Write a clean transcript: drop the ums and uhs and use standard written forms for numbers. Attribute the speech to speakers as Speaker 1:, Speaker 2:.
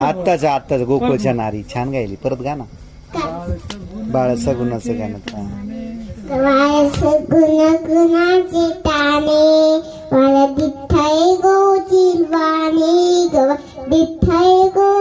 Speaker 1: आत्ताच गोकुळच्या नारी छान गायली. परत गा ना. बाळ सगुणाचं गाणं.
Speaker 2: गुणाचे ताने मला दिठाय गो जिरवाने दिठाय गो